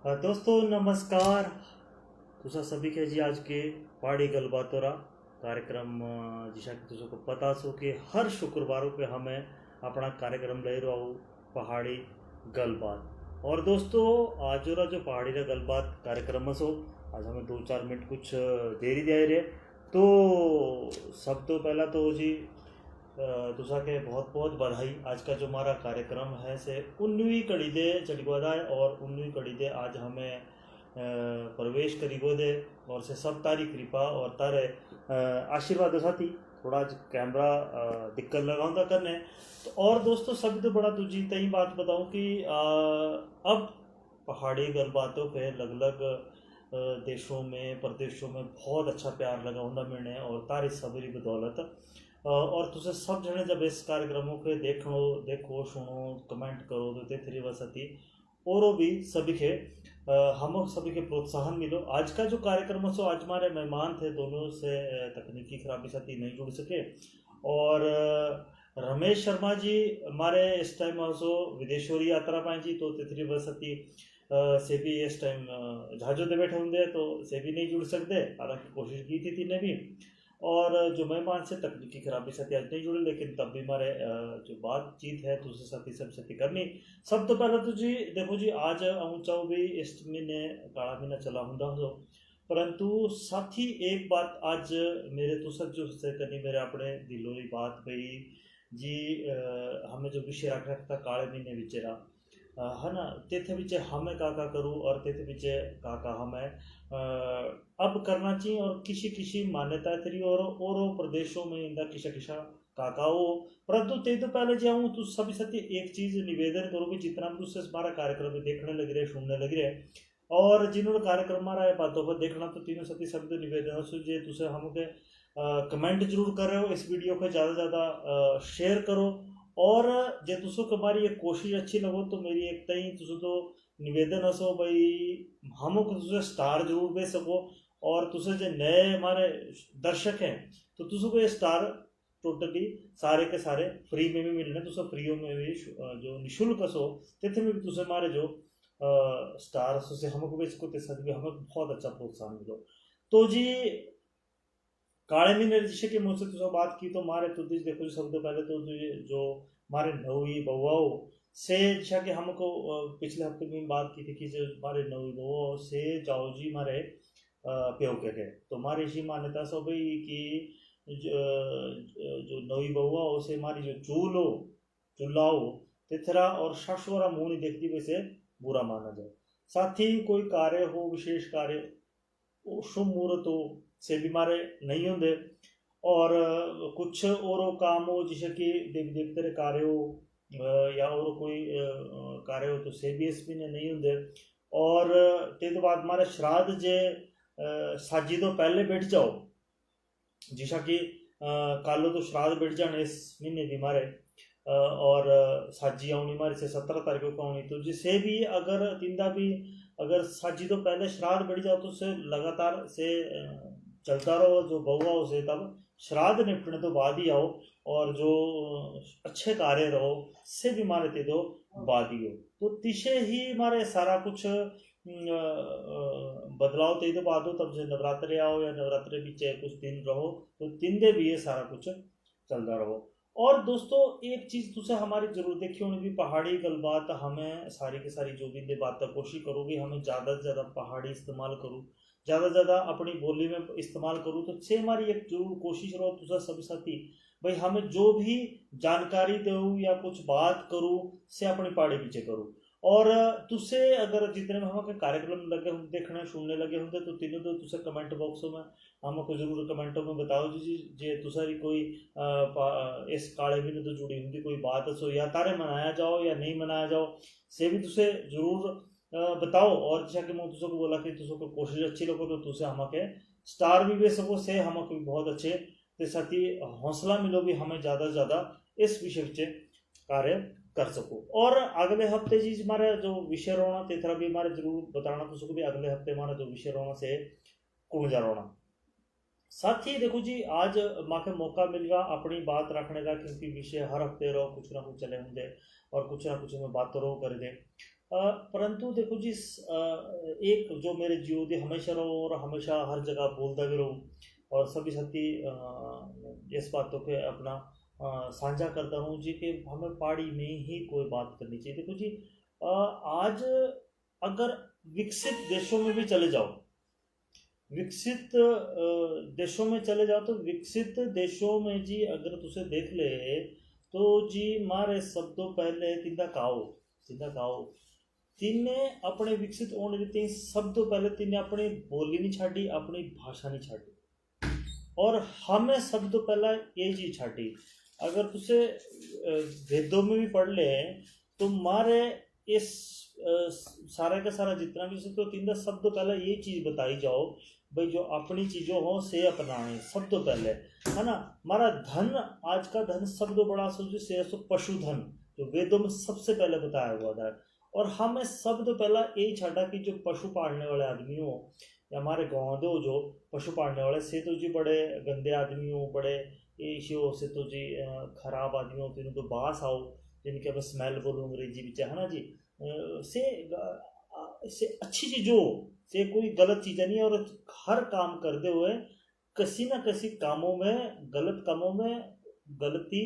दोस्तों नमस्कार। तुसा सभी के जी आज के पहाड़ी गलबातों रा कार्यक्रम जिसा कि तुझे को पता सो कि हर शुक्रवारों पे हमें अपना कार्यक्रम ले रहा हूँ पहाड़ी गलबात। और दोस्तों आज जो पहाड़ी रा गलबात कार्यक्रम सो आज हमें 2-4 मिनट कुछ देरी दे रहे। तो सब तो पहला तो जी तुसा के बहुत बहुत बधाई। आज का जो हमारा कार्यक्रम है से 19वीं कड़ी दे चढ़ गोदा है और 19वीं कड़ी दे आज हमें प्रवेश करी गोदे और से सब तारी कृपा और तारे आशीर्वाद साथी थोड़ा आज कैमरा दिक्कत लगाऊंगा करने। तो और दोस्तों सभी तो बड़ा तुझी तई बात बताऊं कि अब पहाड़ी गलबातों पे अलग अलग देशों में प्रदेशों में बहुत अच्छा प्यार लगा होंदा मिलने और तारी सबरी बदौलत और तुझे सब जने जब इस कार्यक्रमों के देखो सुनो कमेंट करो तो तेथरी वसती और भी सभी के हम सभी के प्रोत्साहन मिलो। आज का जो कार्यक्रम है सो आज हमारे मेहमान थे दोनों से तकनीकी खराबी साथी नहीं जुड़ सके और रमेश शर्मा जी हमारे इस टाइम सो विदेशोरी यात्रा पाए जी तो तेथरी वसती से भी इस टाइम जहाजों पे बैठे होंगे तो से भी नहीं जुड़ सकते। हालांकि कोशिश की थी तीन भी और जो मेहमान से तकनीकी खराबी साथी आज नहीं जुड़े लेकिन तब भी हमारे जो बातचीत है तो उससे साथी सब साथी करनी। सब तो पहले तो जी देखो जी आज ऊंचा भी इस महीने काला महीना चला होंदा हो परंतु साथी एक बात आज मेरे तो सब जो से करनी मेरे अपने दिलों की बात गई जी हमें जो विषय रख रखता काले महीने विचेरा है ना तेथे पीछे हमें का करूँ और तेथे पीछे का हमें अब करना चाहिए और किसी किसी मान्यता थी और प्रदेशों में इंदा किसा किसा काकाओ परंतु ते तो पहले जाऊँ तो सभी सत्य एक चीज निवेदन करूँ कि जितना भी तुझसे हमारा कार्यक्रम देखने लग रहे सुनने लग रहे और जिन्होंने कार्यक्रम हमारा बातों पर देखना तो तीनों सती शब्द निवेदन सुझे तुझे हम कमेंट जरूर कर रहे हो इस वीडियो को ज़्यादा ज़्यादा शेयर करो और जे तुसो हमारी ये कोशिश अच्छी लगो तो मेरी एक तई तुसो तो निवेदन हसो भाई हम तुझे स्टार जरूर दे सको और तुझे जो नए हमारे दर्शक हैं तो तुझे को ये स्टार टोटली सारे के सारे फ्री में भी मिलने तुझे फ्री में भी जो निःशुल्क हसो तिथे में भी तुझे हमारे जो स्टार से हमको भी इसको भी हमें बहुत अच्छा प्रोत्साहन मिलो। तो जी काले महीने जैसे कि मुझसे तुझे बात की तो मारे तो देखो सबसे पहले तो जो हमारे नवी बउआओं से जैसा कि हमको पिछले हफ्ते में बात की थी कि जो हमारे नवी बउआओं से जाओ जी हमारे प्यो के तो हमारी इसी मान्यता सो भाई कि जो नवी बउआओं से हमारी जो चूल्हाओ तिथरा और ससुरा मुंह नहीं देखती वैसे बुरा माना जाए। साथ ही कोई कार्य हो विशेष कार्य शुभ मुहूर्त हो से भी मारे नहीं होंगे और कुछ और काम हो जैसे कि देव देवते कार्य हो या और कोई कार्य हो तो से भी इस महीने नहीं होंगे और ते तो बाद हमारे श्राद्ध जे साजी तो पहले बैठ जाओ जैसा कि कालो तो श्राद्ध बैठ जाने इस महीने भी मारे और साजी आनी मारे से 17 तारीख को आनी तो जिसे भी अगर तिंदा भी अगर साजी तो पहले श्राद्ध बढ़ जाओ तो उससे लगातार से चलता रहो जो बउआ से तब श्राद्ध निपटने तो बाद ही आओ और जो अच्छे कार्य रहो से भी मारे थे तो बाद ही हो तो तिशे ही मारे सारा कुछ बदलाव ते तो बाद हो तब से नवरात्रे आओ या नवरात्रे भी चाहे कुछ दिन रहो तो 3 दिन भी ये सारा कुछ चलता रहो। और दोस्तों एक चीज तुझे हमारी जरूर देखी होनी भी पहाड़ी गलबात हमें सारी की सारी जो भी बात कोशिश करोगी हमें ज़्यादा से ज़्यादा पहाड़ी इस्तेमाल करूँ ज़्यादा से ज़्यादा अपनी बोली में इस्तेमाल करूँ तो से हमारी एक जरूर कोशिश रहो तुझा सभी साथी भाई हमें जो भी जानकारी दो या कुछ बात करूँ से अपनी पहाड़ी पीछे करूँ और तुझसे अगर जितने में हम कार्यक्रम लगे होंगे देखने सुनने लगे होंगे तो तीनों तो तुझे कमेंट बॉक्सों में हमको जरूर कमेंटों में बताओ जी जे तुसारी कोई इस काले महीने तो जुड़ी होंगी कोई बात सो या तारे मनाया जाओ या नहीं मनाया जाओ से भी तुझे जरूर बताओ और जैसा कि मैं तुझे को बोला कि तुझे को कोशिश अच्छी लगो तो तुझे हमके स्टार भी दे सको से हमको भी बहुत अच्छे ते साथ ही हौसला मिलो भी हमें ज़्यादा से ज़्यादा इस विषय पे कार्य कर सको। और अगले हफ्ते जी हमारा जो विषय रोना तेथरा भी हमारे जरूर बताना तुझको भी अगले हफ्ते हमारा जो विषय रोना से कौन जा रोना। साथ ही देखो जी आज माके मौका मिल रहा अपनी बात रखने का क्योंकि विषय हर हफ्ते रहो कुछ ना कुछ चले होंगे और कुछ ना कुछ में बात तो रो कर दे परंतु देखो जी, एक जो मेरे जीव दे हमेशा रहो और हमेशा हर जगह बोलता भी रहूँ और सभी साथी इस बातों के अपना साझा करता हूँ जी कि हमें पहाड़ी में ही कोई बात करनी चाहिए। देखो जी, आज अगर विकसित देशों में भी चले जाओ, विकसित देशों में चले जाओ, तो विकसित देशों में जी अगर तुसे देख ले तो जी मारे सब तो पहले तिंदा काओ तिने अपने विकसित होने देते सब तो पहले तिने अपनी बोली नहीं छाड़ी, अपनी भाषा नहीं छाड़ी, और हमें सब तो पहला ये चीज छाड़ी। अगर तुसे वेदों में भी पढ़ ले तो मारे इस सारा का सारा जितना भी तो तिंदा सब तो पहले ये चीज बताई जाओ भाई, जो अपनी चीजों हो से अपनाए सब तो पहले, है ना। हमारा धन, आज का धन सब तो बड़ा सोचो से पशुधन, जो वेदों में सबसे पहले बताया हुआ था। और हमें सब तो पहला यही छाटा कि जो पशु पालने वाले आदमी हो या हमारे गाँव दो जो पशु पालने वाले से तो जी बड़े गंदे आदमी हो, बड़े एशियो से तो जी खराब आदमी हो, तीनों तो बास आओ जिनके अब स्मेल बोलो अंग्रेजी भी है ना जी, से अच्छी चीज़ों से कोई गलत चीज़ें नहीं है। और हर काम करते हुए किसी न किसी कामों में, गलत कामों में गलती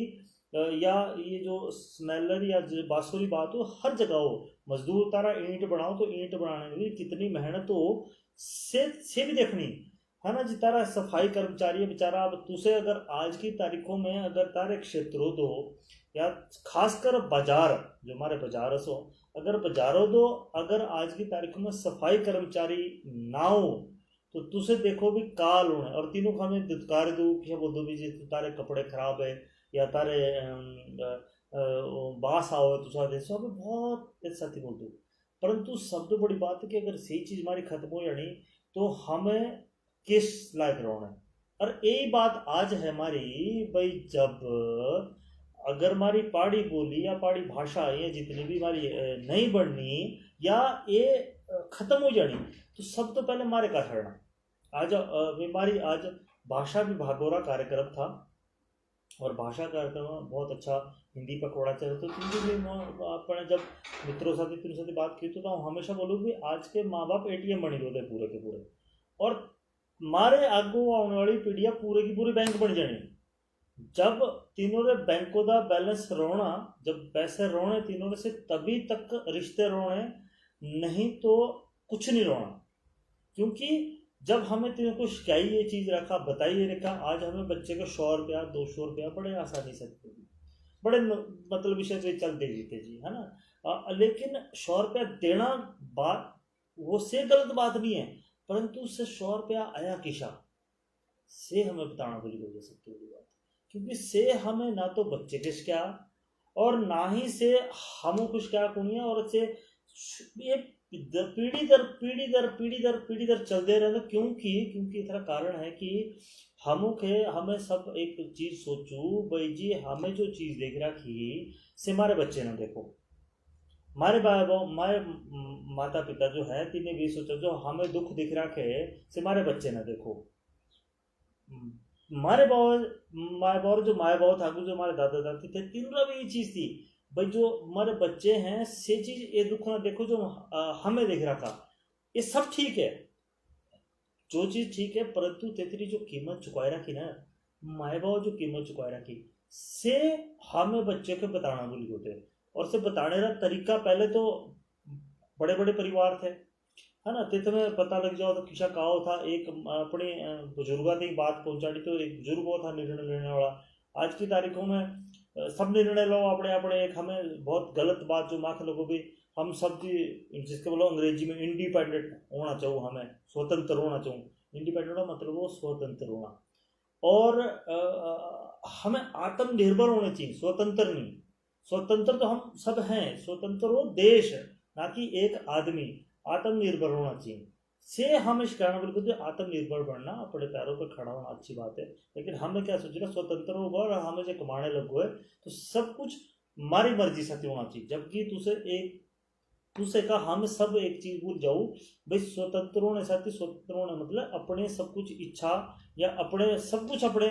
या ये जो स्मेलर या बांसुरी बात हो हर जगह हो। मजदूर तारा ईंट बनाओ तो ईंट बनाने में भी कितनी मेहनत हो से भी देखनी, है ना जी। तारा सफाई कर्मचारी बेचारा, अब तुसे अगर आज की तारीखों में अगर तारे क्षेत्रों दो या खासकर बाजार, जो हमारे बाजार हो, अगर बाजारों दो अगर आज की तारीखों में सफाई कर्मचारी ना हो तो तुसे देखो भी काल होने, और तीनों को हमें दुत्कार दो कि बोल दो भी जी तारे कपड़े खराब है या तारे बास आओ तुसा देसो हमें बहुत ऐसा थी बोल दो। परंतु शब्द बड़ी बात है कि अगर सही चीज हमारी खत्म हो जानी तो हमें किस लायक रहना है। और यही बात आज है हमारी भाई, जब अगर हमारी पहाड़ी बोली या पहाड़ी भाषा ये जितनी भी हमारी नहीं बढ़नी या ये खत्म हो जानी, तो सब तो पहले हमारे का ठहरना। आज हमारी आज भाषा विभागों का कार्यक्रम था और भाषा कार्यक्रम बहुत अच्छा हिंदी पकौड़ा चल, तो हिंदी भी अपने जब मित्रों साथी तीनों साथी बात की तो हमेशा बोलूँ कि आज के माँ बाप एटीएम बनी होते पूरे के पूरे, और मारे आगू आने वाली पीढ़ियाँ पूरे की पूरी बैंक बन जानी। जब तीनों ने बैंकों का बैलेंस रोना, जब पैसे रोने तीनों ने से तभी तक रिश्ते रोने, नहीं तो कुछ नहीं रोना। क्योंकि जब हमें तीनों को शिकाई ये चीज़ रखा, बताइए रखा, आज हमें बच्चे को 100 रुपया 200 रुपया बड़े आसानी से बड़े मतलब विषय पे चलते जीते जी, है ना। लेकिन 100 रुपया देना बात वो से गलत बात नहीं है, परंतु उससे 100 रुपया आया किसा से हमें बताना बोली हो सकती है बात। क्योंकि से हमें ना तो बच्चे किस क्या और ना ही से हम कुछ क्या कुनिया, और से ये पीढ़ी दर पीढ़ी दर पीढ़ी दर पीढ़ी दर चलते रहते। क्योंकि क्योंकि इतना कारण है कि हमें सब एक चीज सोचू भाई जी, हमें जो चीज देख रखी से हमारे बच्चे ना देखो, हमारे हमारे माता पिता जो है तीनों भी सोचो जो हमें दुख दिख रखे से हमारे बच्चे ना देखो। हमारे माए बाप जो माए बाप ठाकुर जो हमारे दादा दादी थे, तीनों भी ये चीज थी भाई जो हमारे बच्चे हैं से चीज ये दुख ना देखो जो हमें देख रखा। ये सब ठीक है, जो चीज ठीक है, परंतु तेतरी जो कीमत चुकाए रखी ना माए बाप जो कीमत चुकाए रखी से हमें बच्चे को बताना भूल होते। और से बताने का तरीका पहले तो बड़े बड़े परिवार थे, है ना। तो तुम्हें पता लग जाओ तो किसा कहा था, एक अपने बुजुर्गा की बात पहुंचानी, तो एक बुजुर्ग वो था निर्णय लेने वाला। आज की तारीखों में सब निर्णय लो अपने अपने, एक हमें बहुत गलत बात जो माख लोगों भी हम सब जिसके बोलो अंग्रेजी में इंडिपेंडेंट होना चाहिए, हमें स्वतंत्र होना चाहिए। इंडिपेंडेंट का मतलब वो स्वतंत्र होना, और हमें आत्मनिर्भर होने चाहिए, स्वतंत्र नहीं। स्वतंत्र तो हम सब हैं, स्वतंत्र हो देश ना कि एक आदमी। आत्मनिर्भर होना चाहिए से हम इस कारण बिल्कुल आत्मनिर्भर बनना, अपने पैरों पर खड़ा होना अच्छी बात है। लेकिन हमें क्या सोचेगा स्वतंत्र होगा और हमें जो कमाने लगो है तो सब कुछ हमारी मर्जी से होना चाहिए। जबकि तुसे का हम सब एक चीज भूल जाओ भाई, स्वतंत्र होने साथ ही स्वतंत्र होने मतलब अपने सब कुछ इच्छा या अपने सब कुछ अपने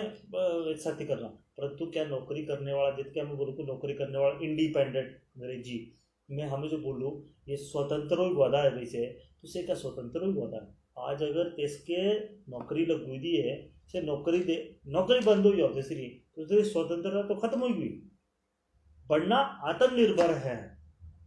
साथी करना। परंतु क्या नौकरी करने वाला, जितने हमें बोलो नौकरी करने वाला इंडिपेंडेंट अंग्रेजी मैं हमें जो बोलूँ ये स्वतंत्र ही वादा है वैसे, तो से क्या स्वतंत्र ही वादा है। आज अगर इसके नौकरी लग हुई दी है, से नौकरी दे, नौकरी बंद हुई होती इसलिए, तो तेरी स्वतंत्रता तो खत्म हुई हुई। बढ़ना आत्मनिर्भर है,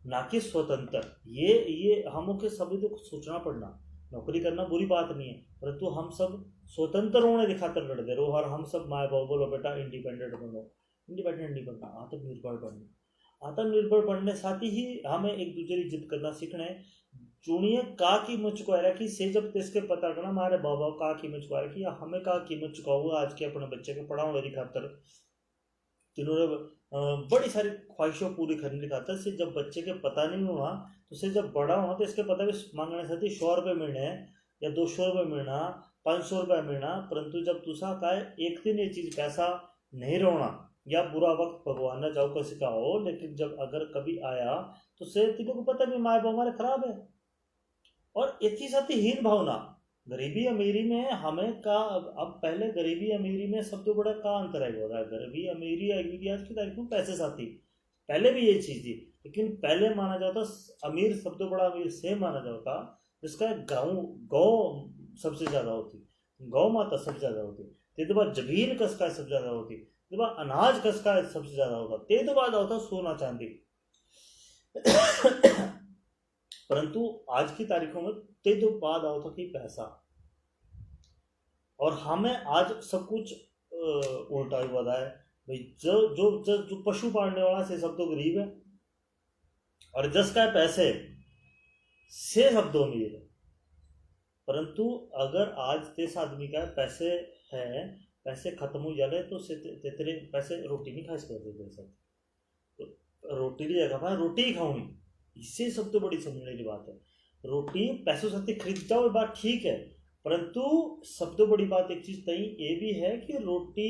ना कि स्वतंत्र। ये हमों के सभी को सोचना पड़ना। नौकरी करना बुरी बात नहीं है, परंतु हम सब स्वतंत्र होने दिखाकर लड़ दे रहे हो, और हम सब माए बाप बोलो बेटा इंडिपेंडेंट बनो। इंडिपेंडेंट नहीं बनना, आत्मनिर्भर बनना। आत्मनिर्भर बनने साथ ही हमें एक दूसरे की इज्जत करना सीखना है। चुनिए का कीमत चुका रखी से, जब इसके पता करना हमारे बाबा का कीमत चुका रखी, या हमें का कीमत चुका हुआ आज के अपने बच्चे के पढ़ाने की खातर। जिन्होंने बड़ी सारी ख्वाहिशों पूरी करने की खातर से, जब बच्चे के पता नहीं हुआ तो से जब बड़ा होना तो इसके पता भी मांगने से 100 रुपये मिलने या 200 रुपये मिलना, 500 रुपये मिलना, परंतु जब दूसरा का एक दिन ये चीज पैसा नहीं रोना, या बुरा वक्त भगवान ने चाहो किसी का हो, लेकिन जब अगर कभी आया तो से तीनों को पता भी माए बाप हमारे खराब है। और एक ही साथ हीन भावना, गरीबी अमीरी में हमें का, अब पहले गरीबी अमीरी में सबसे बड़ा का अंतर है होता है। गरीबी अमीरी आएगी आज की तारीख में पैसे साथी, पहले भी ये चीज थी, लेकिन पहले माना जाता अमीर सबसे बड़ा अमीर से माना जाता जिसका गाँव गौ सबसे ज्यादा होती, गौ माता सबसे ज्यादा होती, ते बाद जमीन कसका सबसे ज्यादा होती, ते बाद अनाज कसका सबसे ज्यादा होता, ते तो बाद होता सोना चांदी। परंतु आज की तारीखों में ते तो बाद आओ था कि पैसा, और हमें आज सब कुछ उल्टा ही हुआ है भाई। जो जो जो, जो पशु पालने वाला से सब तो गरीब है, और जिसका पैसे से सब तो अमीर है। परंतु अगर आज तेस आदमी का पैसे है, पैसे खत्म हो जाए तो तेरे पैसे रोटी नहीं खा सकते, तो रोटी की जगह पर रोटी ही खाऊंगी, इससे सब तो बड़ी समझने की बात है। रोटी पैसों से खरीद जाओ बात ठीक है, परंतु सब तो बड़ी बात एक चीज तई ये भी है कि रोटी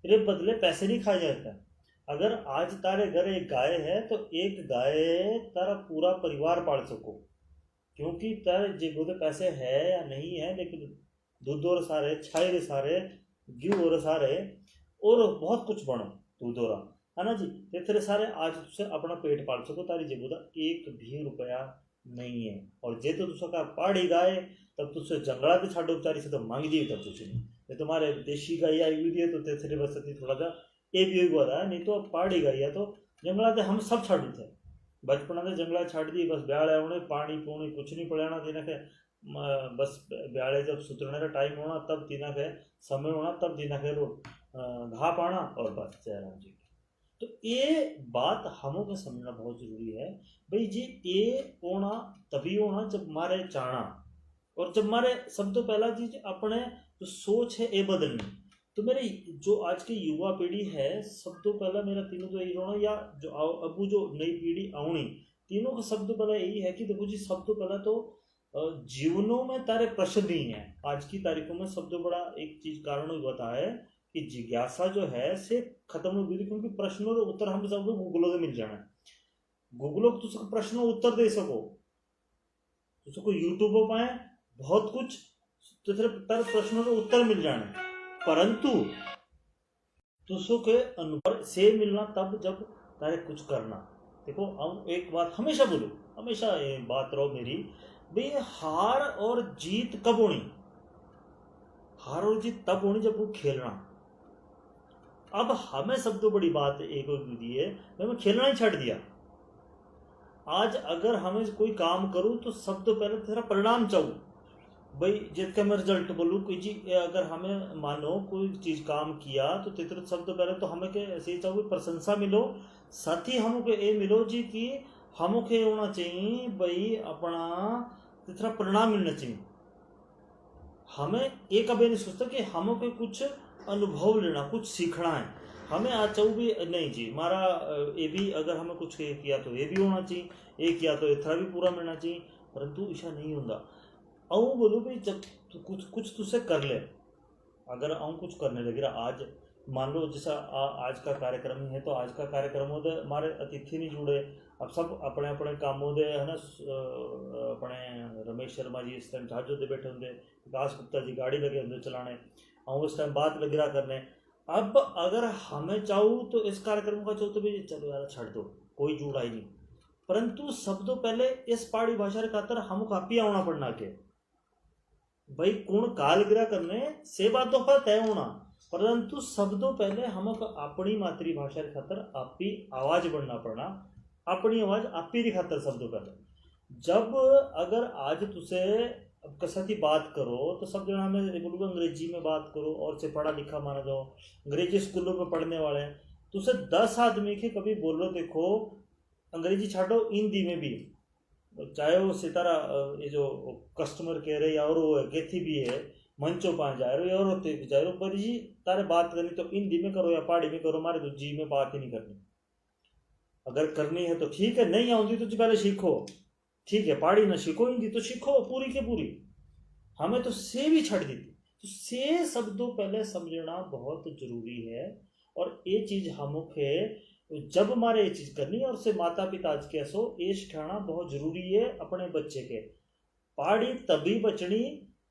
रे बदले पैसे नहीं खाए जाते। अगर आज तारे घर एक गाय है तो एक गाय तारा पूरा परिवार पाल सको, क्योंकि तारे जेब में पैसे है या नहीं है, लेकिन दूध और सारे छाए रे सारे घी और सारे और बहुत कुछ बनो दूध और है ना जी, ते तेरे सारे आज तुझसे अपना पेट पाल सको, तारी जेबू एक भी रुपया नहीं है। और जे तो तुझा का पहाड़ी गाय तब तुझसे जंगला के छाड़ो बेचारी से तो मांग दी तब तुझे नहीं, ये तुम्हारे देशी गाय आई हुई है तो तेरे बस थोड़ा सा ये भी हुआ था, नहीं तो पहाड़ी गाय है तो जंगला ते हम सब छाड़ू थे, बचपन में जंगला छाड़ दी, बस ब्याले होने पानी पूनी कुछ नहीं पड़ाना तीना के, बस ब्याले जब सुतरने का टाइम होना तब तीना के समय होना तब तीना के घा पाना और बस जयराम जी। तो ये बात हमों को समझना बहुत जरूरी है भाई जी। ये होना तभी होना जब मारे चाणा, और जब मारे सब तो पहला चीज अपने जो सोच है ये बदलनी। तो मेरे जो आज की युवा पीढ़ी है, सब तो पहला मेरा तीनों तो यही होना, या जो अबू जो नई पीढ़ी आउनी, तीनों का सब तो पहला यही है कि देखो जी, सब तो पहला तो जीवनों में तारे प्रश्न नहीं है। आज की तारीखों में सब तो बड़ा एक चीज कारण होता है कि जिज्ञासा जो है से खत्म हो गई, क्योंकि प्रश्नों का उत्तर हम सबको गूगलों से मिल जाना है। गूगलों को तुझको प्रश्नों उत्तर दे सको, तुझको यूट्यूब पाए बहुत कुछ, तो तेरे प्रश्नों के उत्तर मिल जाने, परंतु तुझको के अनुभव से मिलना तब जब तारे कुछ करना। देखो हम एक बात हमेशा बोलो, हमेशा ये बात रहो मेरी भाई, हार और जीत कब होनी? हार और जीत तब होनी जब वो खेलना। अब हमें सब तो बड़ी बात एक और दी है, मैं खेलना ही छाड़ दिया। आज अगर हमें कोई काम करूं तो सब तो पहले तेरा परिणाम चाहूँ भाई, जिसका मैं रिजल्ट बोलूँ कोई चीज, अगर हमें मानो कोई चीज काम किया तो तेरे सब तो पहले तो हमें के ऐसे ही चाहूँ प्रशंसा मिलो, साथ ही हमको ये मिलो जी कि हमको ये होना चाहिए भाई अपना तेरा परिणाम मिलना चाहिए। हमें एक कभी नहीं सोचता कि हमको कुछ अनुभव लेना, कुछ सीखना है। हमें आज चाहूँ भी नहीं जी हमारा ये भी, अगर हमें कुछ किया तो ये भी होना चाहिए, ये किया तो इतना भी पूरा मिलना चाहिए, परंतु ऐसा नहीं होता। आऊँ बोलूँ भाई जब तू कुछ तुझसे कर ले, अगर आऊँ कुछ करने लगे आज मान लो जैसा आज का कार्यक्रम ही है, तो आज का कार्यक्रम हो हमारे अतिथि नहीं जुड़े, अब सब अपने अपने कामों दे है ना, अपने रमेश शर्मा जी इस टाइम जहाजों दे बैठे होंगे, विकास गुप्ता जी गाड़ी लगे होंगे चलाने, और उस टाइम बात लग रहा करने। अब अगर हमें चाहूँ तो इस कार्यक्रम का चाहूँ तो भी चलो यार छड़ दो, कोई जुड़ा ही नहीं, परंतु सब तो पहले इस पहाड़ी भाषा रे खातर हमको आपी आना पड़ना के भाई कौन कालगिरा करने से बात तो पर तय होना, परंतु सब तो पहले हमको अपनी मातृभाषा रे खातर आपी आवाज बढ़ना पड़ना, अपनी आवाज आपी री खातर सब तो पहले। जब अगर आज तुसे अब कसती बात करो तो सब जना में बोलूँगा अंग्रेजी में बात करो, और से पढ़ा लिखा माना जाओ, अंग्रेजी स्कूलों में पढ़ने वाले हैं, तुसे 10 आदमी के कभी बोलो देखो अंग्रेजी छाड़ो हिंदी में भी, चाहे वो सितारा ये जो कस्टमर कह रहे या और वो कैथी भी है मंचों पास जा रहे हो और होते जा रहे हो, पर जी तारे बात करनी तो हिंदी में करो या पहाड़ी में करो, मारे तो जी में बात ही नहीं करनी। अगर करनी है तो ठीक है, नहीं आती तो जी पहले सीखो, ठीक है पहाड़ी ना सीखो हिंदी तो सीखो पूरी के पूरी। हमें तो से भी छड़ दी थी, तो से शब्दों पहले समझना बहुत जरूरी है। और ये चीज हमके जब हमारे ये चीज करनी और से माता पिता आज के ऐसो ये सिखाना बहुत जरूरी है अपने बच्चे के। पहाड़ी तभी बचनी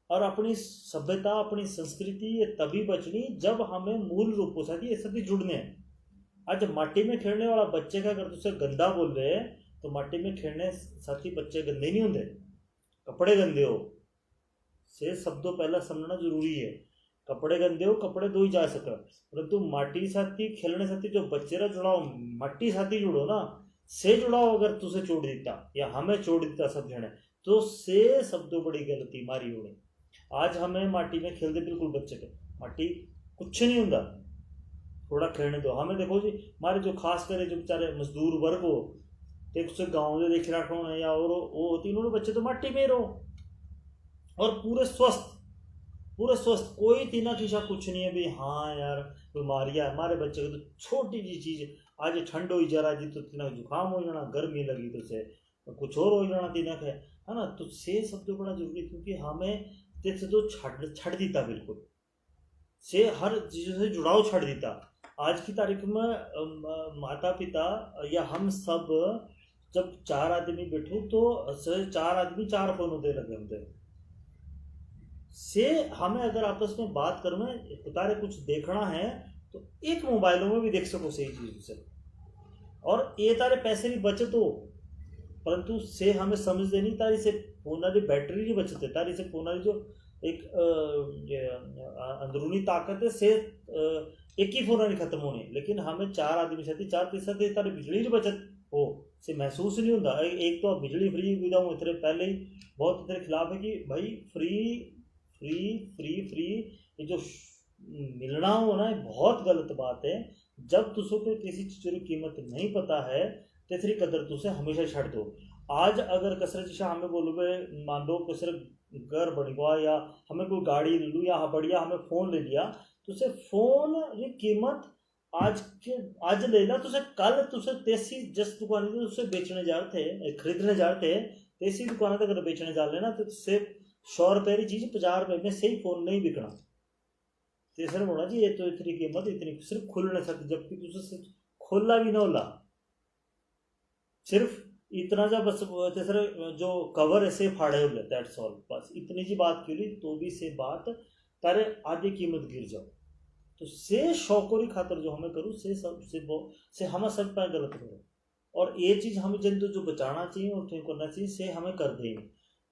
और अपनी सभ्यता अपनी संस्कृति ये तभी बचनी जब हमें मूल रूपों से ये सभी जुड़ने हैं। आज माटी में खेलने वाला बच्चे का अगर तुझसे गंदा बोल रहे हैं तो माटी में खेलने साथी बच्चे गंदे नहीं होंगे, कपड़े गंदे हो से शब्दों पहला समझना जरूरी है। कपड़े गंदे हो कपड़े धोई जा सके, परंतु माटी साथी खेलने साथी जो बच्चे रा जुड़ाओ माटी साथी जुड़ो ना, से जुड़ाओ अगर तुझे छोड़ देता या हमें छोड़ देता सब जने तो से शब्दों बड़ी गलती मारी होने। आज हमें माटी में खेलते बिल्कुल बच्चे के माटी कुछ नहीं होता, थोड़ा खेलने दो हमें। देखो जी हमारे जो खास करे जो बेचारे मजदूर वर्ग हो एक से गाँव में देख रहा या और वो होती उन्होंने बच्चे तो माटी में रहो और पूरे स्वस्थ कोई तीना टीशा कुछ नहीं है भी हाँ यार बीमारियां हमारे बच्चे को तो छोटी सी चीज आज ठंड हो जरा जी तो तीना जुकाम हो जाना, गर्मी लगी तो से कुछ और हो जाना तीना है ना। तो से शब्द बड़ा जरूरी क्योंकि हमें से तो छड़ देता बिल्कुल से हर चीज से जुड़ाव छड़ देता। आज की तारीख में माता पिता या हम सब जब 4 आदमी बैठो तो 4 आदमी 4 फोन दे लगे होते से। हमें अगर आपस में बात करना तारे कुछ देखना है तो एक मोबाइलों में भी देख सको सही चीज से, और ये तारे पैसे भी बचत हो, परंतु से हमें समझ देनी तारी से फोन वाली बैटरी नहीं बचते, तारी से फोन वाली जो एक अंदरूनी ताकत है से एक ही फोन नहीं खत्म होने, लेकिन हमें 4 आदमी साथी 4 तीसरा तारी बिजली की बचत हो से महसूस नहीं होता। एक तो बिजली फ्री सुविधा हूँ इतने पहले ही बहुत इतने खिलाफ है कि भाई फ्री फ्री फ्री फ्री ये जो मिलना हो ना बहुत गलत बात है। जब तुझको किसी चीज़ की कीमत नहीं पता है तेरी कदर तुझे हमेशा छड़ दो। आज अगर कसर जिसा हमें बोलोगे मान लो कसर घर बन गया या हमें कोई गाड़ी ले लूँ या बढ़िया हमें फ़ोन ले लिया तो उसे फ़ोन की कीमत आज ले ला तुझे कल तुझे तेसी जिस दुकान से उसे बेचने जा रहे थे खरीदने जा रहे थे तेसी दुकान तक अगर बेचने जा लेना तो उससे 100 रुपए की चीज 50 रुपए में सही फोन नहीं बिकना। तीसरा बोला जी ये तो इतनी कीमत इतनी सिर्फ खुल नहीं सकती, जबकि तुझे खोला भी ना होला सिर्फ इतना जा बस तीसरा जो कवर ऐसे फाड़े हो लेते दैट्स ऑल, बस इतनी जी बात की ली तो भी से बात तारे आधी कीमत गिर जाओ। तो से शौकोरी खातर जो हमें करूँ से हम सब पे गलत करो, और ये चीज हमें जन जो बचाना चाहिए और करना चाहिए से हमें कर देंगे।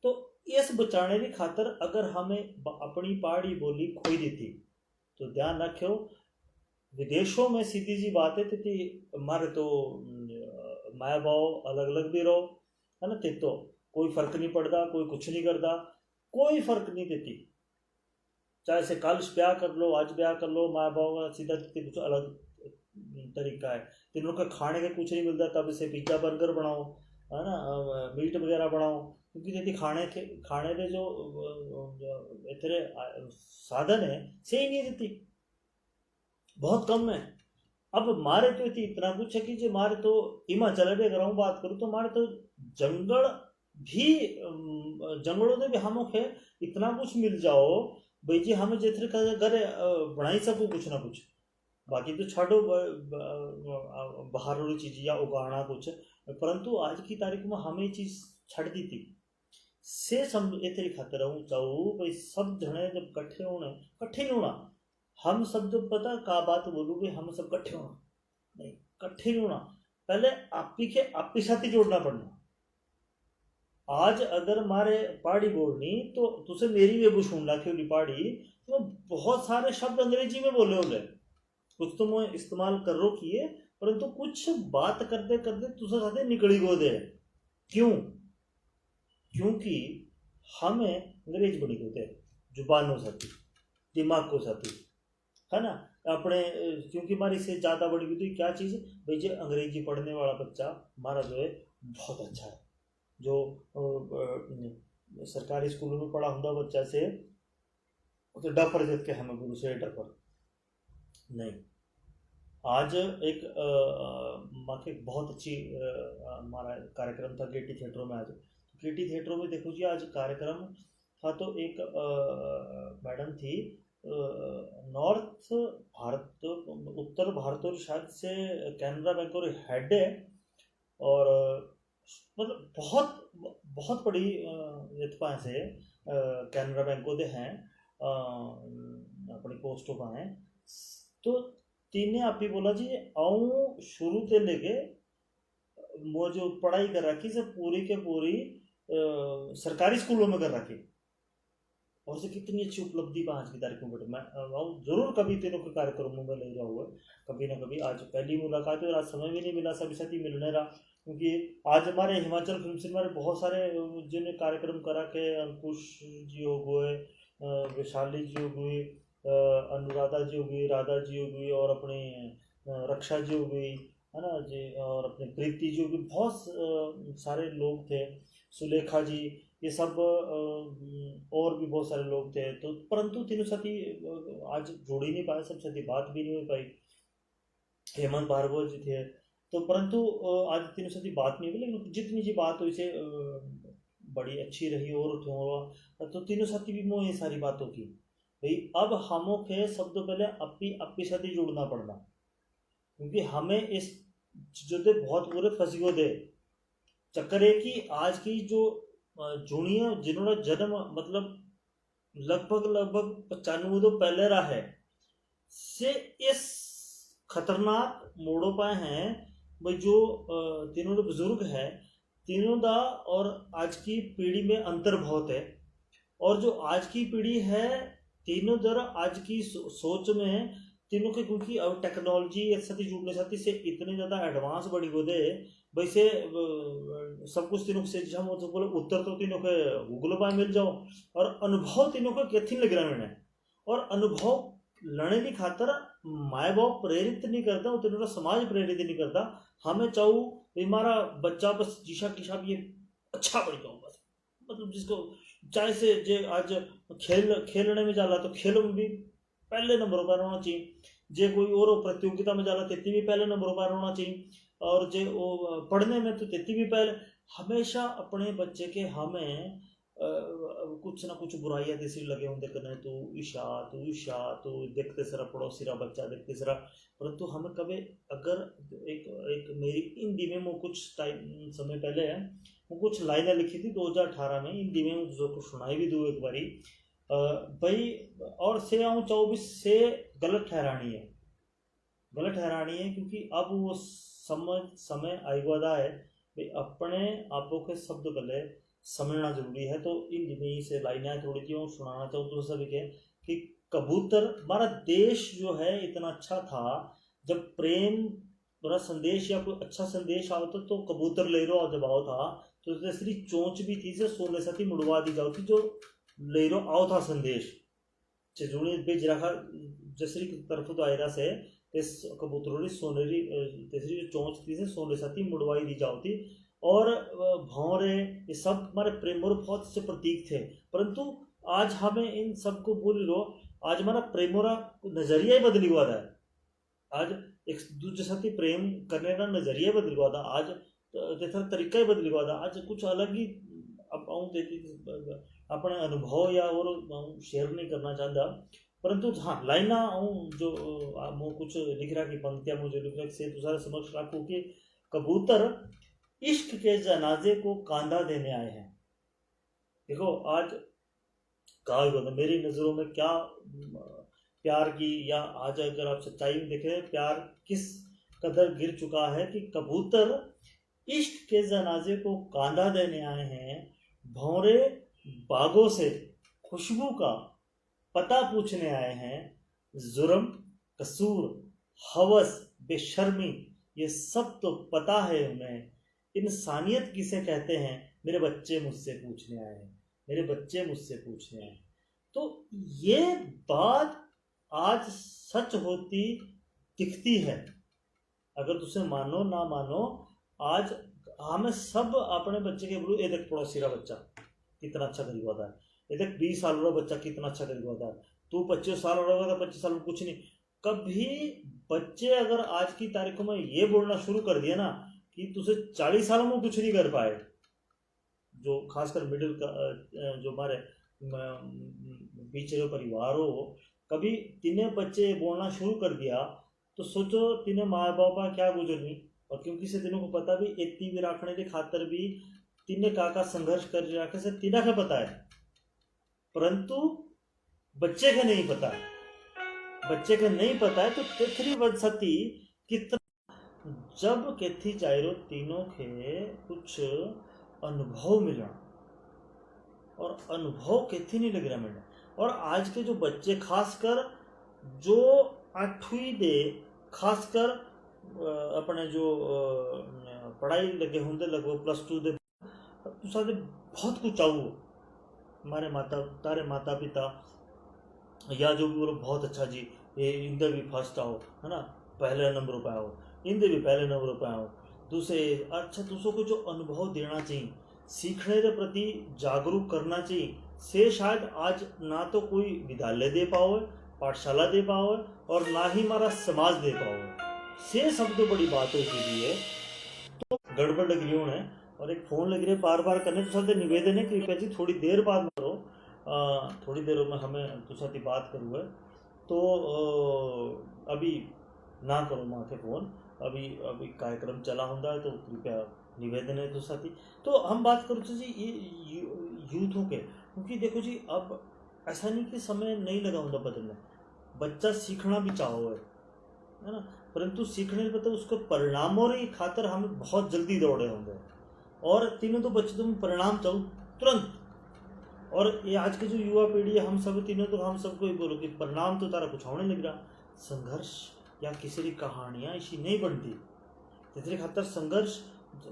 तो इस बचाने की खातर अगर हमें अपनी पहाड़ी बोली खोई दी थी तो ध्यान रखो विदेशों में सीधी जी बात है कि हमारे तो माया बाप अलग अलग भी रहो है ना, तो कोई फर्क नहीं पड़ता, कोई कुछ नहीं करता, कोई फर्क नहीं देती, चाहे से कल ब्याह कर लो आज ब्याह कर लो, माँ बाप का सीधा कुछ अलग तरीका है। तीनों का खाने का कुछ नहीं मिलता तब इसे पिज्जा बर्गर बनाओ है ना, मीट वगैरह बनाओ, क्योंकि यदि खाने के जो इतने साधन है से ही नहीं देती, बहुत कम है। अब मारे तो इतना कुछ है कि जो मारे तो हिमाचल में अगर हम बात करूँ तो मारे तो जंगल भी जंगलों में भी हम इतना कुछ मिल जाओ भाई जी हमें जितने घर बना ही सकूँ कुछ ना कुछ, बाकी तो छाड़ो बाहर वाली चीज या उगाना कुछ, परंतु आज की तारीख में हमें चीज छड़ दी थी से सम इतनी खातिर रहूँ चाहूँ भाई सब जने जब कट्ठे नहीं होना, हम सब जब पता का बात बोलूँ भाई हम सब कट्ठे होना नहीं कट्ठे नहीं होना, पहले आपी के आपी साथ ही जोड़ना पड़ना। आज अगर मारे पहाड़ी बोलनी तो तुसे मेरी भी सुन ला क्यों पहाड़ी, तो बहुत सारे शब्द अंग्रेजी में बोले होले, कुछ तो मैं इस्तेमाल कर रो किए, परंतु कुछ बात करते करते तुझे साथे निकली गो दे। क्यों? क्योंकि हमें अंग्रेज बड़ी होते जुबानों साथी, दिमाग को साथी, है ना। अपने क्योंकि हमारी से ज़्यादा बड़ी हुई तो क्या चीज़ भाई, जो अंग्रेजी पढ़ने वाला बच्चा हमारा जो है बहुत अच्छा है, जो सरकारी स्कूलों में पढ़ा हुआ बच्चा से तो डफर जत के हमें गुरु से डफर नहीं। आज एक माँ के बहुत अच्छी हमारा कार्यक्रम था गेटी थिएटरों में। आज गेटी थिएटरों में देखो जी, आज कार्यक्रम था तो एक मैडम थी नॉर्थ भारत, उत्तर भारत और शायद से कैनरा बैंक और हेड है, और मतलब बहुत बहुत बड़ी इतपा से कैनरा बैंक को दे हैं अपनी पोस्टों पर हैं। तो तीन आप ही बोला जी, आऊँ शुरू से लेके वो जो पढ़ाई कर रखी से पूरी के पूरी सरकारी स्कूलों में कर रखी, और से कितनी अच्छी उपलब्धि आज की तारीख में बेटे। मैं जरूर कभी तीनों के कार्यक्रमों में ले रहा हुआ कभी ना कभी। आज पहली मुलाकात है और आज समय भी नहीं मिला सभी साथी मिलने रहा, क्योंकि आज हमारे हिमाचल फिल्म सिनेमा में बहुत सारे जिन्हें कार्यक्रम करा के, अंकुश जी हो गए, वैशाली जी हो गई, अनुराधा जी हो गई, राधा जी हो गई, और अपनी रक्षा जी हो गई, है ना जी, और अपने प्रीति जी हो गई, बहुत सारे लोग थे, सुलेखा जी, ये सब और भी बहुत सारे लोग थे। तो परंतु तीनों साथी आज जोड़ ही नहीं पाए, सब साथी बात भी नहीं हो पाई। हेमंत भार्गव जी थे तो, परंतु आज तीनों साथी बात नहीं हुई, लेकिन जितनी जी बात हुई से बड़ी अच्छी रही। और तो तीनों साथी भी मोह ये सारी बातों की भाई, अब हमों के सबसे पहले अपनी अपनी साथी जुड़ना पड़ना, क्योंकि हमें इस जो दे बहुत बुरे फंसी दे चक्कर है कि आज की जो जूनिया जिन्होंने जन्म मतलब लगभग लगभग 95 तो पहले रहा है से इस खतरनाक मोड़ों पाए हैं भाई, जो तीनों बुजुर्ग है तीनों दा, और आज की पीढ़ी में अंतर बहुत है। और जो आज की पीढ़ी है तीनों दर आज की सोच में तीनों के, क्योंकि अब टेक्नोलॉजी एक साथ जुड़ने साथी से इतने ज़्यादा एडवांस बड़ी हो दे वैसे सब कुछ तीनों से हम तो बोले उत्तर तो तीनों के गूगल पर मिल जाओ, और अनुभव तीनों को कैथिन लग रहा मैंने, और अनुभव लड़ने की खातर माए बाप प्रेरित नहीं करता, और तीनों समाज प्रेरित नहीं करता। हमें चाहू हमारा बच्चा बस जिशा किशा भी अच्छा बढ़ जाओ बस, मतलब जिसको चाहे से जे आज खेलने में जाला तो खेलों में भी पहले नंबर पर होना चाहिए, जे कोई और प्रतियोगिता में जाला तेती भी पहले नंबर पर होना चाहिए, और जे वो पढ़ने में तो तेती भी पहले। हमेशा अपने बच्चे के हमें कुछ ना कुछ बुराइयां जैसी लगे होंगे करने, तो ईशा तो देखते सरा पड़ोसी रा बच्चा देखते सरा, परंतु हमें कभी अगर एक मेरी हिंदी में वो कुछ टाइम समय पहले है वो कुछ लाइनें लिखी थी 2018 में हिंदी में, जो को सुनाई भी दूँ एक बारी भाई, और से आऊँ 24 से गलत ठहरानी है, क्योंकि अब वो समय आईवादा है भाई, अपने आपों के शब्द पहले समझना जरूरी है। तो हिंदी में ही से लाइनें थोड़ी सी सुनाना चाहूँ तो सभी के कि कबूतर, हमारा देश जो है इतना अच्छा था, जब प्रेम थोड़ा संदेश या कोई अच्छा संदेश आओ तो कबूतर ले रो जब आओ था, तो जैसे चोंच भी थी से सोने साथी मुड़वा दी जाओ थी, जो ले रो आओ था संदेश जुड़ी बेच रखा जसरी की तरफ तो आयरा से इस कबूतरों ने सोनेरी तीसरी जो चोंच थी से सोने साथी मुड़वाई दी जाओ थी, और भौरे ये सब हमारे प्रेम और बहुत से प्रतीक थे। परंतु आज हमें इन सबको भूल लो, आज हमारा प्रेमोरा नजरिया ही बदली हुआ था। आज एक दूसरे साथी प्रेम करने का नजरिया बदल हुआ था, आज जैसा तरीका ही बदल हुआ था। आज कुछ अलग ही अब अपने अनुभव या और शेयर नहीं करना चाहता, परंतु हाँ लाइना जो वो कुछ लिख रहा की पंक्तियां मुझे लिख रहा से दूसरा समझ रखो कि कबूतर इश्क के जनाजे को कांधा देने आए हैं। देखो आज कहा मेरी नजरों में क्या प्यार की, या आज अगर आप सच्चाई में देखें प्यार किस कदर गिर चुका है कि कबूतर इश्क के जनाजे को कांधा देने आए हैं, भौरे बागों से खुशबू का पता पूछने आए हैं। जुर्म, कसूर, हवस, बेशर्मी, ये सब तो पता है उन्हें। इंसानियत किसे कहते हैं, मेरे बच्चे मुझसे पूछने आए हैं, मेरे बच्चे मुझसे पूछने आए हैं। तो ये बात आज सच होती दिखती है, अगर तुसे मानो ना मानो। आज हमें सब अपने बच्चे के बोलो, ये देख पड़ोसी का बच्चा कितना अच्छा करी होता है, ये देख 20 साल का बच्चा कितना अच्छा करी होता है, तू 25 साल हो रहा था, 25 साल में कुछ नहीं। कभी बच्चे अगर आज की तारीख में ये बोलना शुरू कर दिया ना कि तुझे 40 सालों में कुछ नहीं कर पाए, जो खासकर मिडिल का जो हमारे पिछड़े परिवार हो, कभी तिने बच्चे बोलना शुरू कर दिया तो सोचो तिने माँ बापा क्या गुजरनी। और क्योंकि से तिनों को पता भी इतनी भी रखने के खातर भी तिने काका संघर्ष कर रखे से तिना का पता है, परंतु बच्चे का नहीं पता है। बच्चे का नहीं पता है तो तिथरी वत्सती कितना जब केथी चाइरो तीनों के कुछ अनुभव मिला, और अनुभव केथी नहीं लग रहा मैंने। और आज के जो बच्चे खासकर जो 8वीं दे, खासकर अपने जो पढ़ाई लगे होंगे लगभग +2 दे, सारे बहुत कुछ आओ हमारे तारे माता पिता या जो भी बोलो बहुत अच्छा जी, ये इंदर भी फर्स्ट आओ, है ना, पहले नंबर पे आओ, इंदर भी पहले नंबर पे आओ। दूसरे अच्छा दूसरों को जो अनुभव देना चाहिए, सीखने के प्रति जागरूक करना चाहिए, से शायद आज ना तो कोई विद्यालय दे पाओ, पाठशाला दे पाओ, और ना ही हमारा समाज दे पाओ। से सब तो बड़ी बात होती है। तो गड़बड़ लग रही है और एक फ़ोन लग रही है बार बार करने, तो साथ निवेदन है कृपया जी थोड़ी देर बाद करो, थोड़ी देर में हमें तो साथ बात करूँगा, तो अभी ना करो माँ के फ़ोन, अभी कार्यक्रम चला होता है, तो कृपया निवेदन है तो साथी। तो हम बात करो तो जी ये यूथ हो के, क्योंकि देखो जी अब ऐसा नहीं कि समय नहीं लगा होता बदलने, बच्चा सीखना भी चाहो है ना, परंतु सीखने के मतलब उसको परिणामों की खातर हम बहुत जल्दी दौड़े होंगे, और तीनों तो बच्चे तुम परिणाम चाहो तुरंत। और ये आज की जो युवा पीढ़ी है, हम सब तीनों तो हम सबको ही बोलो कि परिणाम तो तारा कुछ होने लग रहा, संघर्ष या किसी की कहानियाँ ऐसी नहीं बनती, इसलिए खातर संघर्ष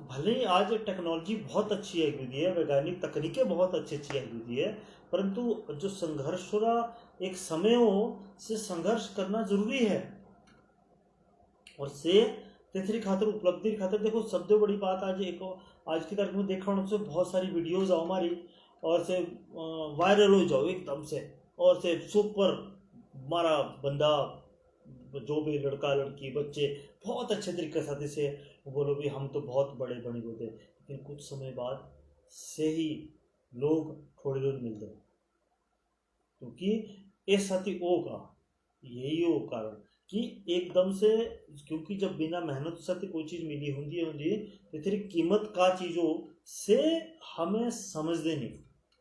भले ही आज टेक्नोलॉजी बहुत अच्छी है हुई है, वैज्ञानिक तकनीकें बहुत अच्छी अच्छी है हुई है, परंतु जो संघर्ष हो रहा एक समय हो से संघर्ष करना जरूरी है। और से तीसरी खातर उपलब्धि खातर देखो सबसे बड़ी बात आज एक आज की तारीख में देखा से बहुत सारी वीडियोज आओ हमारी, और से वायरल हो जाओ एकदम से, और से सुपर हमारा बंदा जो भी लड़का लड़की बच्चे बहुत अच्छे तरीके से इसे बोलो भी हम तो बहुत बड़े बने होते, लेकिन कुछ समय बाद से ही लोग थोड़े लोग मिलते, क्योंकि ये साथी ओ का यही हो कारण कि एकदम से, क्योंकि जब बिना मेहनत से कोई चीज़ मिली होंगी तो तेरी कीमत का चीज़ों से हमें समझते नहीं,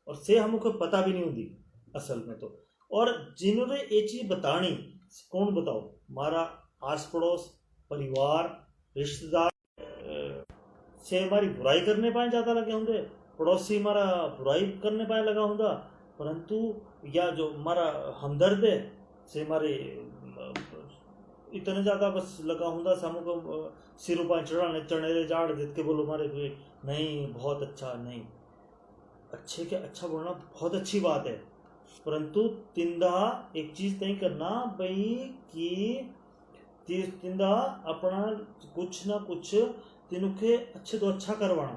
और से हमको पता भी नहीं होती असल में तो। और जिन्होंने ये चीज़ बतानी कौन बताओ, हमारा आस पड़ोस परिवार रिश्तेदार से हमारी बुराई करने पाए ज़्यादा लगे होंगे, पड़ोसी हमारा बुराई करने पाए लगा होगा, परंतु या जो हमारा हमदर्द है से हमारे इतने ज़्यादा बस लगा होगा हमको सिरों पर चढ़ाने चढ़ेरे जाड़ देख के बोलो हमारे कोई नहीं बहुत अच्छा नहीं, अच्छे के अच्छा बोलना बहुत अच्छी बात है, परंतु तिंदा एक चीज़ तय करना भाई कि तिंदा अपना कुछ ना कुछ तीनों के अच्छे तो अच्छा करवाना,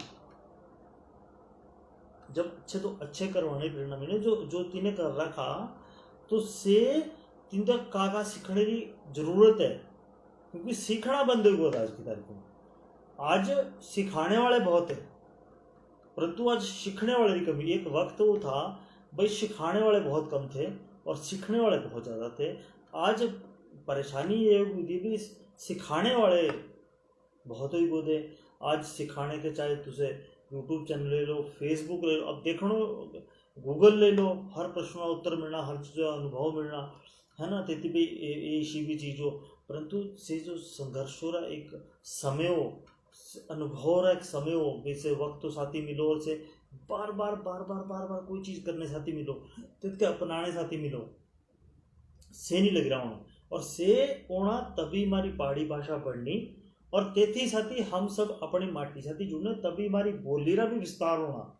जब अच्छे तो अच्छे करवाने प्रेरणा मिले जो जो तीने कर रखा, तो से तिंदा काका सीखने की जरूरत है, क्योंकि सीखना बंद हो गया आज की तारीख में। आज सिखाने वाले बहुत है, परंतु आज सीखने वाले की कमी। एक वक्त वो था भाई सिखाने वाले बहुत कम थे और सीखने वाले बहुत ज़्यादा थे। आज परेशानी ये हुई भी सिखाने वाले बहुत ही बोधे, आज सिखाने के चाहे तुझे यूट्यूब चैनल ले लो, फेसबुक ले लो, अब देखो गूगल ले लो, हर प्रश्न का उत्तर मिलना, हर चीज़ का अनुभव मिलना है ना, तेती भी ऐसी भी चीज़ों परंतु से जो संघर्ष हो रहा एक समय हो, अनुभव हो रहा एक समय हो, वैसे वक्त तो साथी मिलो और से बार बार कोई चीज करने साथी मिलो, तितके अपनाने साथी मिलो, से नहीं लग रहा होना और से होना तभी हमारी पहाड़ी भाषा बढ़नी और तेथी साथी हम सब अपनी माटी साथी जुड़ने तभी हमारी बोली का भी विस्तार होना।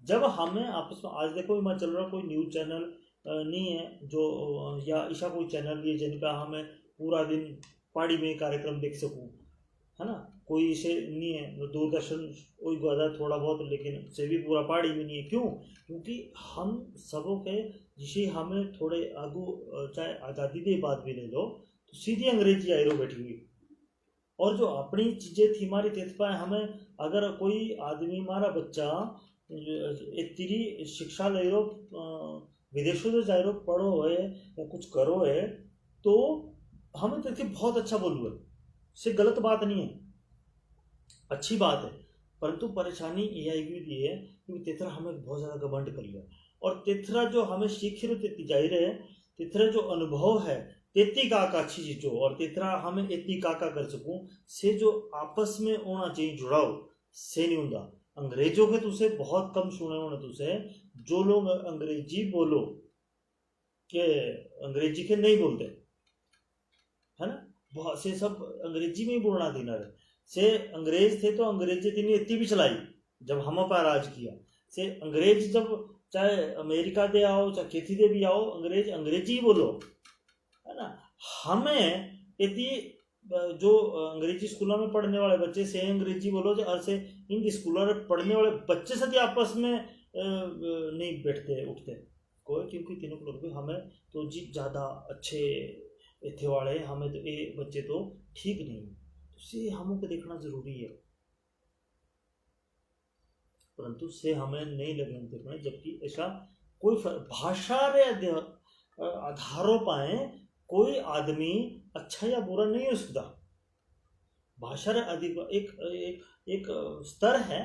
जब हमें आपस में आज देखो मैं चल रहा कोई न्यूज चैनल नहीं है जो या ऐसा कोई चैनल नहीं है जिनका हमें पूरा दिन पहाड़ी में कार्यक्रम देख सकूं, है ना, कोई इसे नहीं है, दूरदर्शन वही गादा थोड़ा बहुत लेकिन से भी पूरा पहाड़ी में नहीं है। क्यों? क्योंकि हम सबों के जिसे हमें थोड़े आगू चाहे आज़ादी के बाद भी ले लो तो सीधी अंग्रेजी आई रो बैठी हुई और जो अपनी चीज़ें थी हमारी तेज पाए हमें अगर कोई आदमी हमारा बच्चा इतनी शिक्षा ले रो विदेशों से जा रो पढ़ो है या कुछ करो है तो हमें तो बहुत अच्छा बोलू है, से गलत बात नहीं है, अच्छी बात है। परंतु परेशानी ये आएगी है क्योंकि तेथरा हमें बहुत ज़्यादा घमंड कर लिया और तेथरा जो हमें सीख रहे तेती जा रहे हैं, तेथरा जो अनुभव है तेती काका अच्छी चीज़ हो और तेथरा हमें इतनी काका कर सकूं से जो आपस में होना चाहिए जुड़ाव से नहीं होता। अंग्रेजों के तुझसे बहुत कम सुने होने तुझसे जो लोग अंग्रेजी बोलो के अंग्रेजी के नहीं बोलते, है ना, बहुत से सब अंग्रेजी में ही बोलना देना रहे से अंग्रेज थे तो अंग्रेजी तीन इतनी भी चलाई जब हम पर राज किया से अंग्रेज जब चाहे अमेरिका दे आओ चाहे किसी दे भी आओ अंग्रेजी ही बोलो, है ना। हमें यदि जो अंग्रेजी स्कूलों में पढ़ने वाले बच्चे से अंग्रेजी बोलो और से हिंदी स्कूलों में पढ़ने वाले बच्चे से आपस में नहीं बैठते उठते कोई, क्योंकि तीनों लोग भी हमें तो जी ज़्यादा अच्छे थे वाले हमें तो ये बच्चे तो ठीक नहीं, से हमों को देखना जरूरी है। परंतु से हमें नहीं लगना देखना, जबकि ऐसा कोई भाषा रे आधारों पाए कोई आदमी अच्छा या बुरा नहीं हो सकता। भाषा रे अधिक एक स्तर है,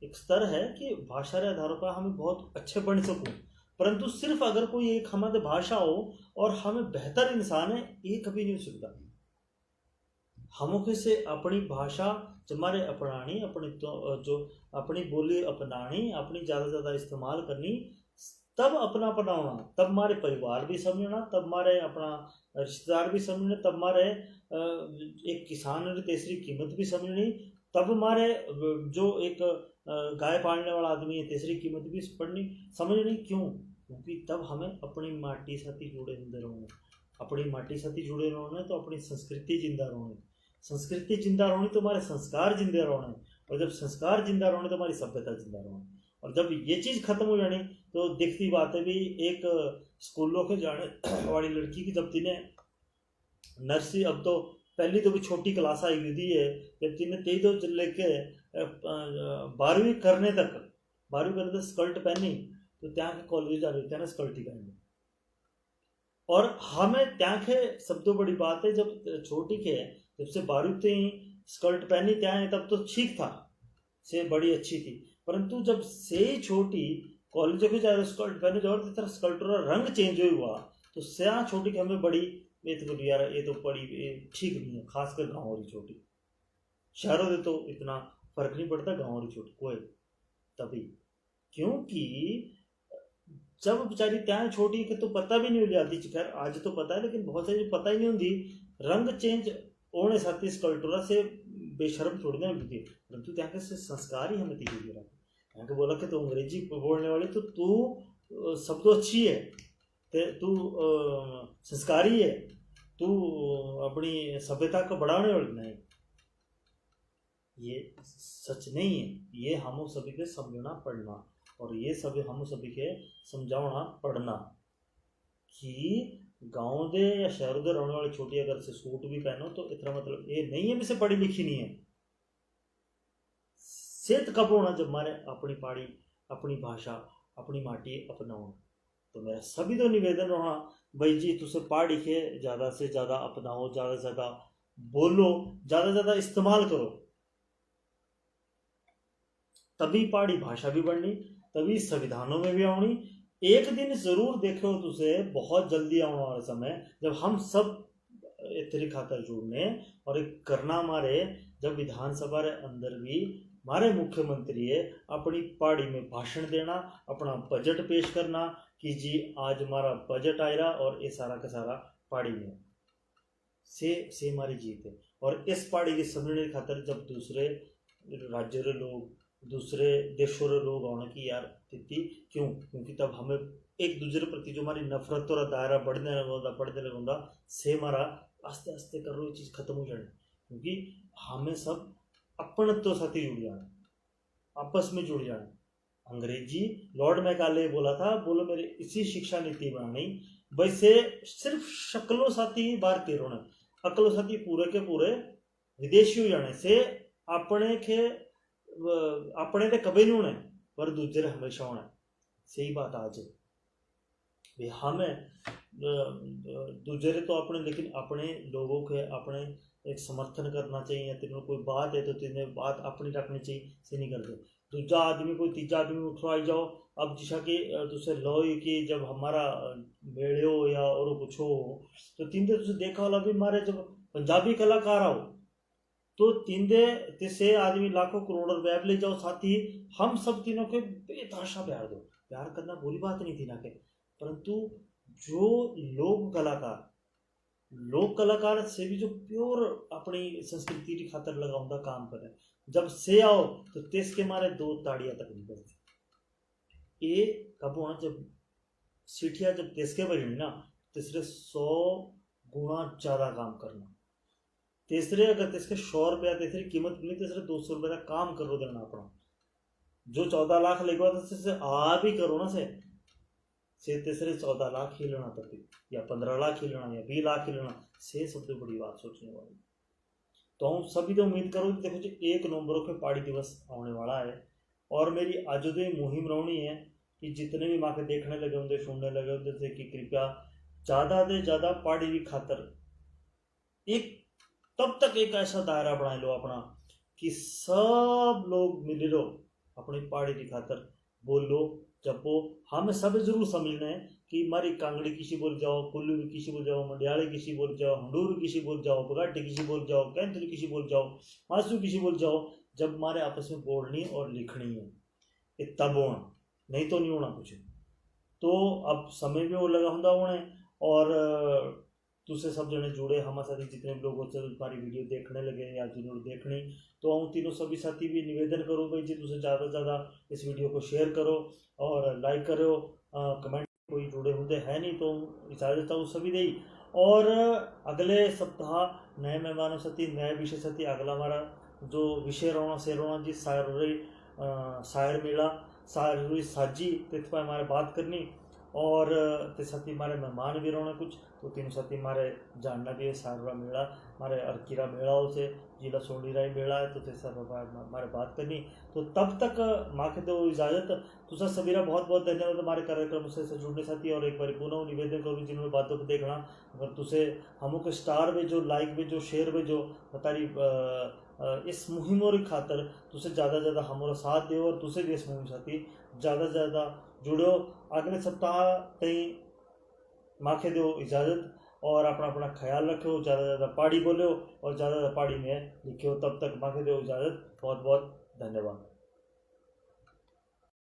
एक स्तर है कि भाषा रे आधारों पर हमें बहुत अच्छे बन सकूं, परंतु सिर्फ अगर कोई एक हमारे भाषा हो और हमें बेहतर इंसान है ये कभी नहीं हो सकता। हम से अपनी भाषा हमारे अपनानी अपनी तो जो अपनी बोली अपनानी अपनी ज़्यादा ज़्यादा इस्तेमाल करनी तब अपना अपनाना, तब हमारे परिवार भी समझना, तब हमारे अपना रिश्तेदार भी समझने, तब हमारे एक किसान की तीसरी कीमत भी समझनी, तब हमारे जो एक गाय पालने वाला आदमी है तीसरी कीमत भी पढ़नी समझनी। क्यों? क्योंकि तब हमें अपनी माटी साथी जुड़े होंगे रहने, अपनी माटी साथी जुड़े रहने तो अपनी संस्कृति जिंदा रहने, संस्कृति जिंदा रहनी तो हमारे संस्कार जिंदे रहने और जब संस्कार जिंदा रहने तो हमारी सभ्यता जिंदा रहने और जब ये चीज़ खत्म हो जानी तो दिखती बात है भी एक स्कूलों के जाने वाली लड़की की जब तिने नर्सरी अब तो पहली तो भी छोटी क्लास आई हुई है जब तिने 23 तो लेके 12वीं करने तक स्कर्ट पहनी तो त्या के कॉलेज जा रही थी स्कर्ट ही पहनी और हमें त्या के सब तो बड़ी बात है जब छोटी के जब से 12वीं से ही स्कर्ट पहनी त्या तब तो ठीक था से बड़ी अच्छी थी, परंतु जब से ही छोटी कॉलेज के जा स्कर्ट पहने जो तरह स्कर्ट का रंग चेंज हुआ तो स्या छोटी की हमें बड़ी ये तो यार ये तो बड़ी ठीक नहीं है, खासकर गाँव वाली छोटी, शहरों में तो इतना फर्क नहीं पड़ता गाँव वाली छोटी कोई तभी, क्योंकि जब बेचारी त्या छोटी के तो पता भी नहीं हो जाती, खैर आज तो पता है लेकिन बहुत सारी पता ही नहीं होती, रंग चेंज होने साथी स्कल्टोरा से बेशर्म थोड़ी ना होती, परंतु त्या के संस्कार ही हमें तीखे गिरा यहाँ बोला कि तो अंग्रेजी बोलने वाली तो तू सब तो अच्छी है, तू संस्कारी है, तू अपनी सभ्यता को बढ़ाने वाली नहीं, ये सच नहीं है। ये हम सभी के समझना पड़ना और ये सभी हम सभी के समझाना पड़ना कि गाँव दे या शहरों दे रहने वाली छोटी अगर से सूट भी पहनो तो इतना मतलब ये नहीं है मैं से पढ़ी लिखी नहीं है। सेत कब होना जब हमारे अपनी पहाड़ी अपनी भाषा अपनी माटी अपनाओ, तो मेरा सभी तो निवेदन रहा भाई जी तुझसे पढ़ लिखे ज़्यादा से ज़्यादा अपनाओ, ज़्यादा से ज़्यादा बोलो, ज़्यादा से ज़्यादा इस्तेमाल करो, तभी पहाड़ी भाषा भी बढ़नी, तभी संविधानों में भी आनी। एक दिन जरूर देखो तुझे बहुत जल्दी आने वाला समय जब हम सब इतरी खातर जुड़ने और एक करना मारे जब विधानसभा रे अंदर भी मारे मुख्यमंत्री है अपनी पहाड़ी में भाषण देना, अपना बजट पेश करना कि जी आज हमारा बजट आएगा और ये सारा का सारा पहाड़ी में से हमारी जीत है। और इस पहाड़ी की समझने खातर जब दूसरे राज्यों रे लोग, दूसरे देशों रे लोग आने की यार तिथि क्यों, क्योंकि तब हमें एक दूसरे प्रति जो हमारी नफरत और दायरा बढ़ने लगेगा से हमारा आस्ते आस्ते कर रो चीज़ खत्म हो जाए, क्योंकि हमें सब अपनत्व साथी जुड़ जाना, आपस में जुड़ जाना। अंग्रेजी लॉर्ड मैकाले बोला था, बोलो मेरे इसी शिक्षा नीति बनानी वैसे सिर्फ शक्लों साथी भारतीय रोने, अकलों साथी पूरे के पूरे विदेशी हो जाने से अपने ते कभी नहीं होने पर दूसरे हमेशा होने। सही बात आज है हमें दूसरे तो अपने, लेकिन अपने लोगों के अपने एक समर्थन करना चाहिए। तेरे कोई बात है तो तेने बात अपनी रखनी चाहिए, से नहीं करते। दूसरा आदमी कोई तीसरा आदमी उठवाई जाओ, अब जिसा कि तुझे लो कि जब हमारा मेले हो या और कुछ हो तो तीन दे तुझे देखा वाला भी हमारे जब पंजाबी कलाकार आओ तो तीन दे तिसे आदमी लाखों करोड़ों रुपया ले जाओ, साथ ही हम सब तीनों के बेतहाशा प्यार दो। प्यार करना बुरी बात नहीं थी ना के, परंतु जो लोक कलाकार से भी जो प्योर अपनी संस्कृति की खातर लगाऊंगा काम करे, जब से आओ तो तेज के मारे दो ताड़ियां तक नहीं बजती। ये कब होना जब सीटियां जब तेज के बजनी ना, तीसरे 100 गुना ज्यादा काम करना। तीसरे अगर तीसरे 100 रुपया तीसरी कीमत मिली, तीसरे 200 रुपये का काम करो देना अपना। जो 14 लाख लगवा तो आ भी करो ना से तीसरे 14 लाख ही लेना पड़ती, या 15 लाख ही लेना, या 20 लाख ही लेना, से सबसे बड़ी बात सोचने वाली। तो हम सभी तो उम्मीद करो कि देखो जी 1 नवंबर को पहाड़ी दिवस आने वाला है और मेरी आज तो मुहिम रहनी है कि जितने भी माँ के देखने लगे होंगे, सुनने लगे होंगे से कि कृपया ज़्यादा से ज़्यादा पहाड़ी की खातर एक तब तक एक ऐसा दायरा बना लो अपना कि सब लोग मिल लो अपनी पहाड़ी की खातर बोलो जपो। हमें सब जरूर समझना है कि हमारी कांगड़ी किसी बोल जाओ, कुल्लू भी किसी बोल जाओ, मंडियाली किसी बोल जाओ, हंडूर किसी बोल जाओ, बगाटी किसी बोल जाओ, कैंथली किसी बोल जाओ, मासू किसी बोल जाओ। जब हमारे आपस में बोलनी और लिखनी है ये तब होना, नहीं तो नहीं होना कुछ। तो अब समय भी वो लगा होंगे होने और दूसरे सब जने जुड़े हमारे साथ जितने लोग होते हमारी वीडियो देखने लगे या जिन्होंने देखनी, तो हम तीनों सभी साथी भी निवेदन करो भाई जी तुझे ज़्यादा से ज़्यादा इस वीडियो को शेयर करो और लाइक करो, कमेंट कोई जुड़े होंगे है नहीं तो इजाज़त हो सभी दे। और अगले सप्ताह नए मेहमानों साथी नए विषय साथी अगला हमारा जो विषय रोना से रोना जी शायर मेला शायरी साजी तिथ पर हमारे बात करनी और ते साथी हमारे मेहमान भी रोना कुछ, तो तीनों साथी हमारे जानना भी है सारा मेला हमारे अर्कीरा मेला से जिला सोडीरा मेला है, तो ते सब हमारे बात करनी। तो तब तक माँ के दो इजाज़त, तुझा सबीरा बहुत बहुत धन्यवाद हमारे कार्यक्रम से जुड़ने साथी। और एक बार पुनः निवेदन करूँ जिन्होंने बातों को देखना, अगर तुझे हमों के स्टार भेजो, लाइक भेजो, शेयर भेजो, तारी इस मुहिम और खातर तुझे ज़्यादा से ज़्यादा हमारा साथ दो और तुझे भी इस मुहिम साथी ज़्यादा से ज़्यादा जुड़ो। अगले सप्ताह तई माखे दो इजाज़त और अपना अपना ख्याल रखो, ज़्यादा से ज़्यादा पहाड़ी बोलो और ज़्यादा से ज़्यादा पहाड़ी में लिखो। तब तक माखे दो इजाज़त, बहुत बहुत धन्यवाद।